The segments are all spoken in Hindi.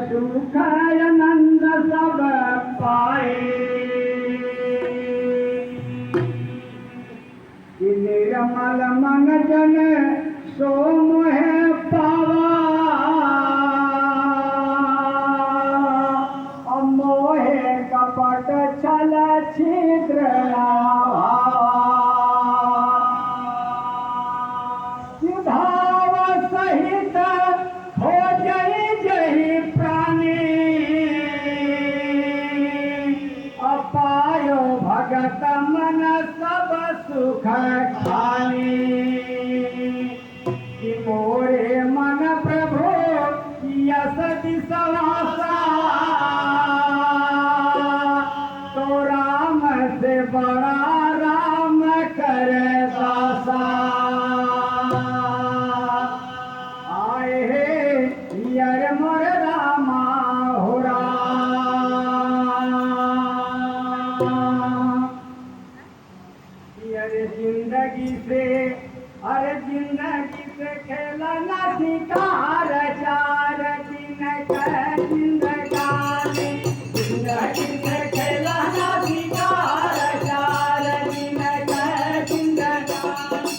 सुख आनंद सब पाए। कि निर्मल मन जन सो मोह पावा, मोहे कपट छल छिद्र सिधाव सहित हो जय जय प्राणी, अपायो भगत मन सब सुख खानी। कि मोरे मन प्रभु यस दिसवासा, तो राम से बड़ा राम कर दासा। आए हे यर मोर रामा हो राम, अरे जिंदगी से खेला ना शिकार, चार दिन का जिंदगानी। जिंदगी से खेला ना शिकार, चार दिन का जिंदगानी।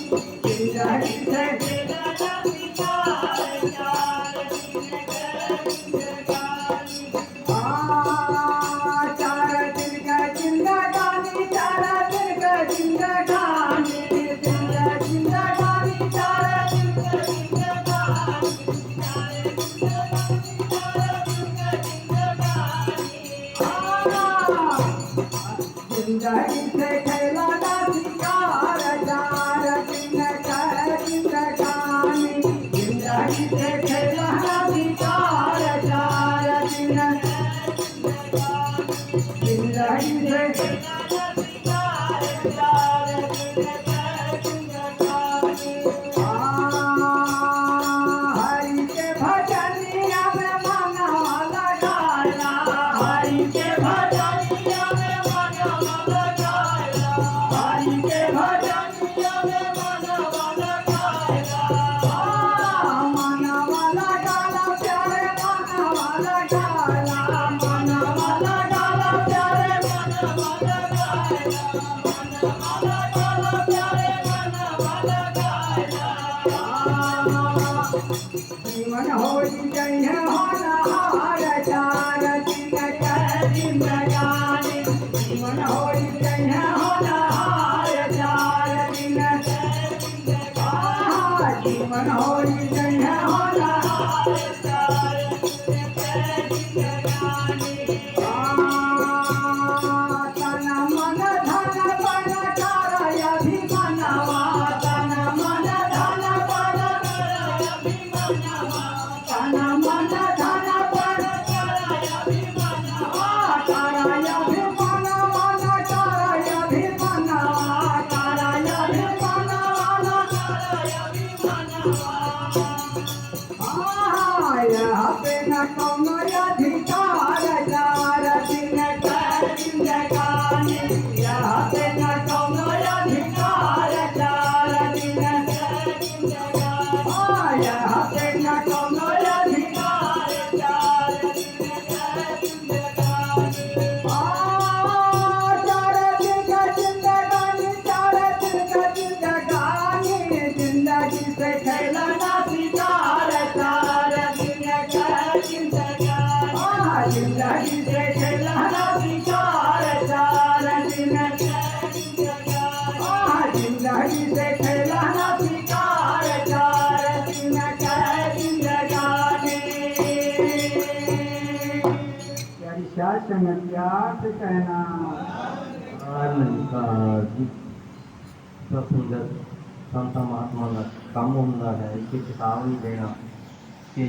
जिंदगी से खेला ना शिकार, चार दिन का जिंदगानी। चार दिन का जिंदगानी, चार दिन का जिंदगानी। जिंदगी से खेला ना शिकार, चार दिन का जिंदगानी। जिंदगी से खेला ना शिकार, चार दिन का जिंदगी से खेला ना शिकार, चार दिन का जिंदगानी। हरि के भजनिया में मनवा लगाया, हरि के भजनिया में मनवा लगाया, हरि के भजनिया में मनवा लगाया। मनवा लगाला प्यारे मनवा लगाया, मनवा लगाला प्यारे मनवा लगाया, मनवा लगाला प्यारे मनवा लगाया। जीवन होई जय होनहार, चार दिन का जिंदगानी। जीवन होई जय होनहार, चार दिन का जिंदगानी। जीवन होई जय होनहार, चार दिन का जिंदगानी। तन मन धन बन कर अभिमनवा, तन मन धन बन कर अभिमनवा, तन मन धन बन कर अभिमनवा। कराय अभिमनवा, कराय अभिमनवा, कराय अभिमनवा, कराय अभिमनवा। यहाँ पे न कौनो अधिकार, चार दिन का जिंदगानी। यहाँ पे न कौनो अधिकार, चार दिन का जिंदगानी। यहाँ पे न कौनो अधिकार, चार दिन का जिंदगानी। चार दिन का जिंदगानी, चार दिन का जिंदगानी। जिंदगी से खेला ना शिकार, चार दिन का जिंदगानी। जिंदगी से खेला ना शिकार, चार दिन का जिंदगानी। जिंदगी से खेला ना शिकार, चार दिन का जिंदगानी। यारी शासन त्याग कहना सुंदर संत महात्मा का काम ਹੁੰਦਾ है कि चेतावनी देना कि